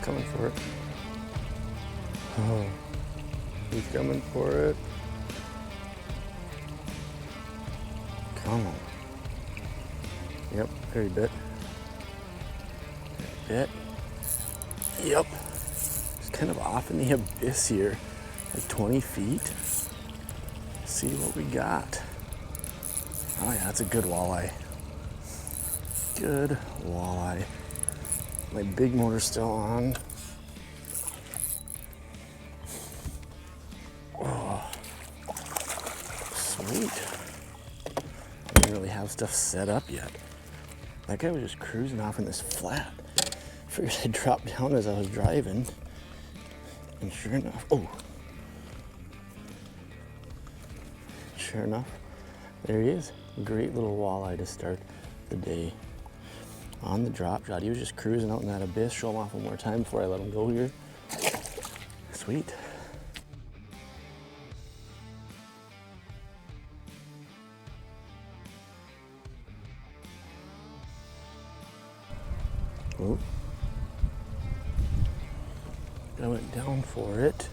coming for it. Oh, he's coming for it. Come on. Yep, there he bit. Bit. Yep. It's kind of off in the abyss here, like 20 feet. Let's see what we got. Oh yeah, that's a good walleye. Good walleye. My big motor's still on. Oh, sweet. I didn't really have stuff set up yet. That guy was just cruising off in this flat. Figured I'd drop down as I was driving. And sure enough, sure enough, there he is. Great little walleye to start the day. On the drop shot, he was just cruising out in that abyss. Show him off one more time before I let him go here. Sweet. Oh. I went down for it.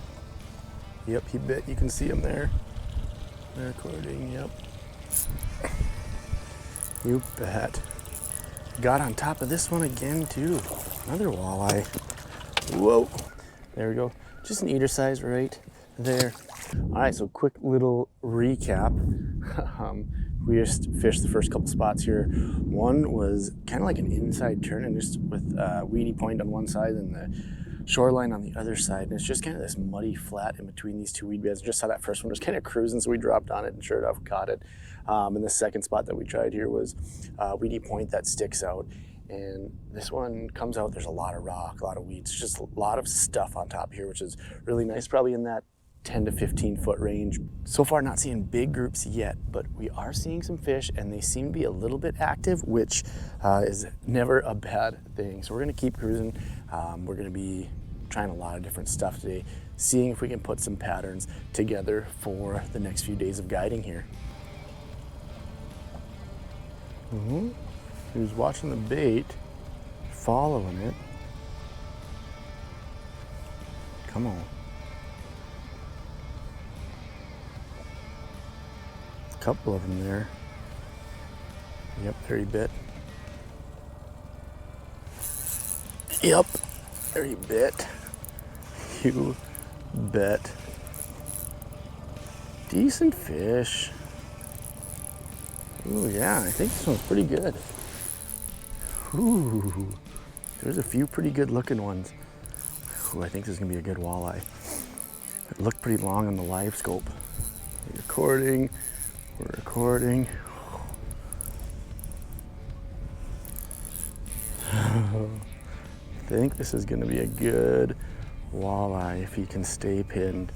Yep, he bit. You can see him there. They're recording, yep. You bet. Got on top of this one again too. Another walleye. Whoa. There we go. Just an eater size right there. All right, so quick little recap. We just fished the first couple spots here. One was kind of like an inside turn and just with weedy point on one side and the shoreline on the other side. And it's just kind of this muddy flat in between these two weed beds. Just saw that first one was kind of cruising, so we dropped on it and sure enough caught it. And the second spot that we tried here was weedy point that sticks out. And this one comes out, there's a lot of rock, a lot of weeds, just a lot of stuff on top here, which is really nice, probably in that 10 to 15 foot range. So far not seeing big groups yet, but we are seeing some fish and they seem to be a little bit active, which is never a bad thing. So we're gonna keep cruising. We're gonna be trying a lot of different stuff today, seeing if we can put some patterns together for the next few days of guiding here. He was watching the bait, following it. Come on. A couple of them there. Yep, there he bit. Yep, there he bit. You bet. Decent fish. Ooh, yeah, I think this one's pretty good. Ooh, there's a few pretty good looking ones. Ooh, I think this is gonna be a good walleye. It looked pretty long on the Livescope. Recording, we're recording. I think this is gonna be a good walleye if he can stay pinned.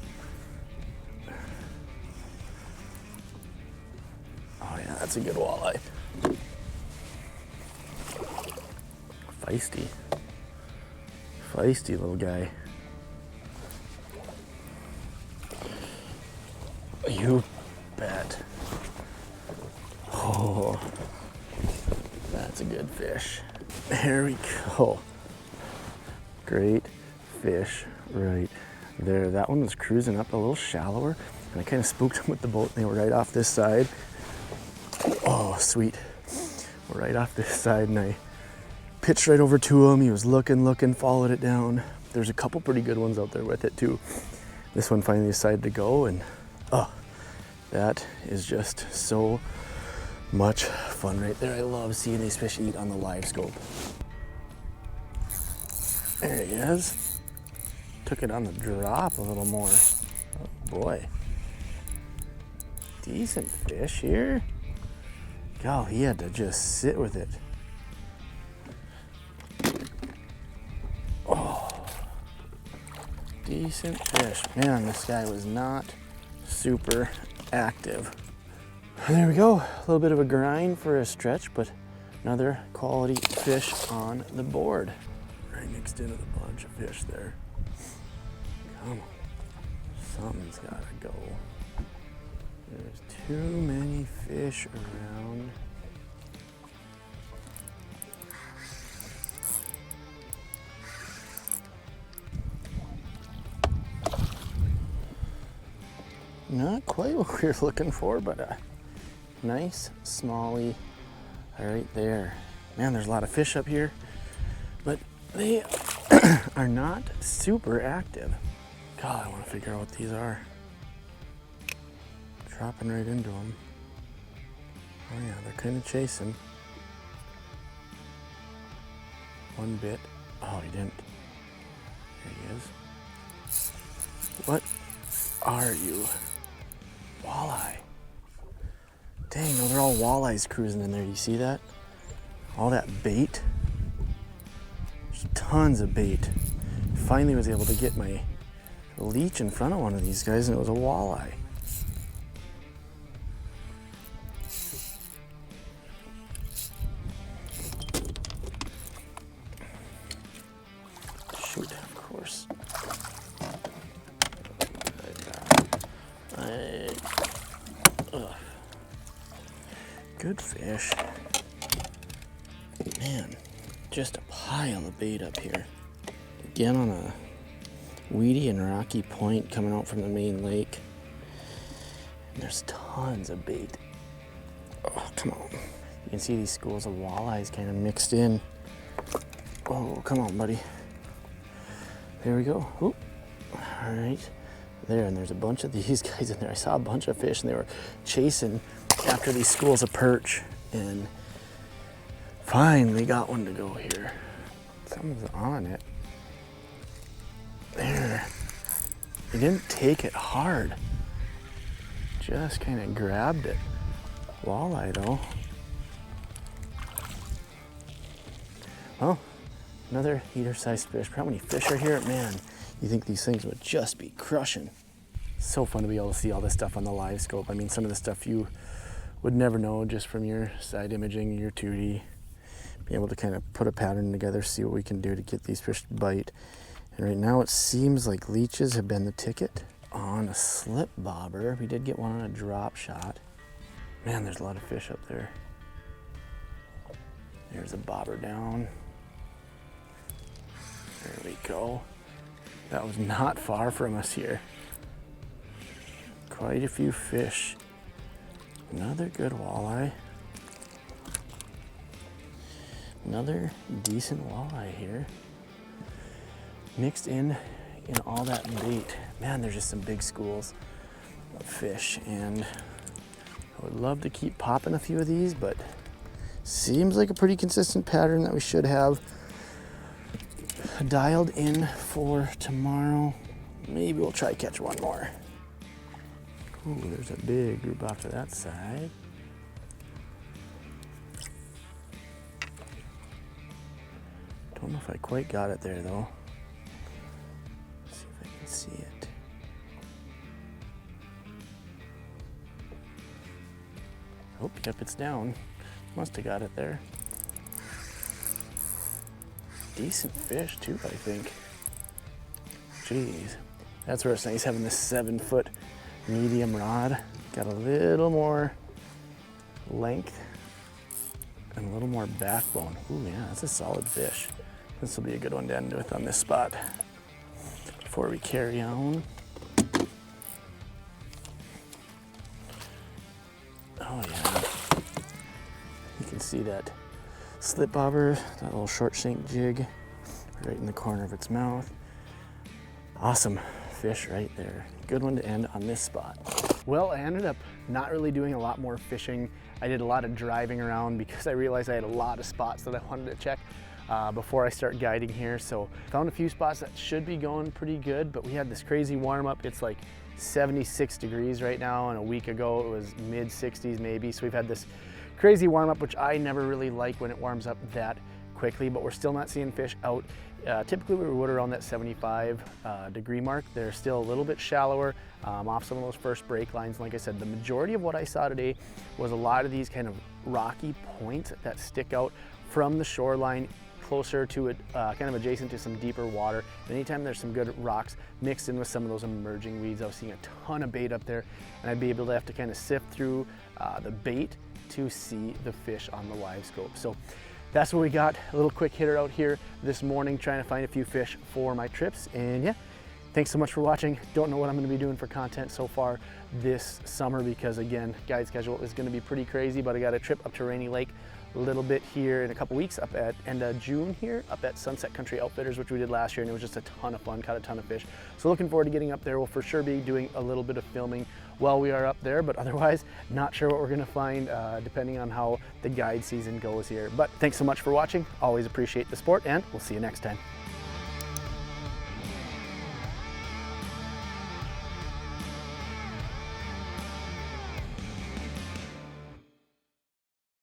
Oh yeah, that's a good walleye. Feisty. Feisty little guy. You bet. Oh, that's a good fish. There we go. Great fish right there. That one was cruising up a little shallower and I kind of spooked him with the boat and they were right off this side. Oh, sweet. Right off this side and I pitched right over to him. He was looking, followed it down. There's a couple pretty good ones out there with it too. This one finally decided to go and oh, that is just so much fun right there. I love seeing these fish eat on the Livescope. There he is. Took it on the drop a little more. Oh boy. Decent fish here. God, he had to just sit with it. Oh, decent fish. Man, this guy was not super active. There we go. A little bit of a grind for a stretch, but another quality fish on the board. Right mixed in with a bunch of fish there. Come on. Something's gotta go. There's too many fish around. Not quite what we were looking for, but a nice smallie right there. Man, there's a lot of fish up here, but they are not super active. God, I want to figure out what these are. Dropping right into them. Oh yeah, they're kind of chasing. One bit. Oh, he didn't. There he is. What are you? Walleye. Dang, no, they're all walleyes cruising in there. You see that? All that bait. There's tons of bait. Finally was able to get my leech in front of one of these guys, and it was a walleye. Shoot, of course. Good fish. Man, just a pile of bait up here. Again on a weedy and rocky point coming out from the main lake. And there's tons of bait. Oh, come on. You can see these schools of walleyes kind of mixed in. Oh, come on, buddy. There we go. Oop. All right. There, and there's a bunch of these guys in there. I saw a bunch of fish and they were chasing after these schools of perch, and finally got one to go here. Someone's on it. There. He didn't take it hard. Just kind of grabbed it. Walleye though. Well, another eater-sized fish. How many fish are here? Man, you think these things would just be crushing. So fun to be able to see all this stuff on the Livescope. I mean, some of the stuff you would never know just from your side imaging, your 2D. Be able to kind of put a pattern together, see what we can do to get these fish to bite. And right now it seems like leeches have been the ticket on a slip bobber. We did get one on a drop shot. Man, there's a lot of fish up there. There's a bobber down. There we go. That was not far from us here. Quite a few fish. Another good walleye. Another decent walleye here. Mixed in all that bait. Man, there's just some big schools of fish, and I would love to keep popping a few of these, but seems like a pretty consistent pattern that we should have dialed in for tomorrow. Maybe we'll try catch one more. Ooh, there's a big group off to that side. Don't know if I quite got it there though. Let's see if I can see it. Oh, yep, it's down. Must have got it there. Decent fish too, I think. Jeez. That's where it's nice having this 7-foot medium rod. Got a little more length and a little more backbone. Ooh, yeah, that's a solid fish. This will be a good one to end with on this spot before we carry on. Oh yeah, you can see that slip bobber, that little short shank jig right in the corner of its mouth. Awesome fish right there. Good one to end on this spot. Well, I ended up not really doing a lot more fishing. I did a lot of driving around because I realized I had a lot of spots that I wanted to check before I start guiding here. So found a few spots that should be going pretty good, but we had this crazy warm up. It's like 76 degrees right now, and a week ago it was mid 60s maybe. So we've had this crazy warm up, which I never really like when it warms up that quickly, but we're still not seeing fish out. Typically we would around that 75 degree mark. They're still a little bit shallower off some of those first break lines. Like I said, the majority of what I saw today was a lot of these kind of rocky points that stick out from the shoreline closer to it, kind of adjacent to some deeper water. And anytime there's some good rocks mixed in with some of those emerging weeds, I was seeing a ton of bait up there, and I'd be able to have to kind of sift through the bait to see the fish on the Livescope. So that's what we got. A little quick hitter out here this morning, trying to find a few fish for my trips. And yeah, Thanks so much for watching. Don't know what I'm going to be doing for content so far this summer because, again, guide schedule is going to be pretty crazy, but I got a trip up to Rainy Lake a little bit here in a couple weeks, up at end of June here, up at Sunset Country Outfitters, which we did last year, and it was just a ton of fun, caught a ton of fish. So looking forward to getting up there. We'll for sure be doing a little bit of filming while we are up there, but otherwise, not sure what we're gonna find depending on how the guide season goes here. But thanks so much for watching. Always appreciate the support, and we'll see you next time.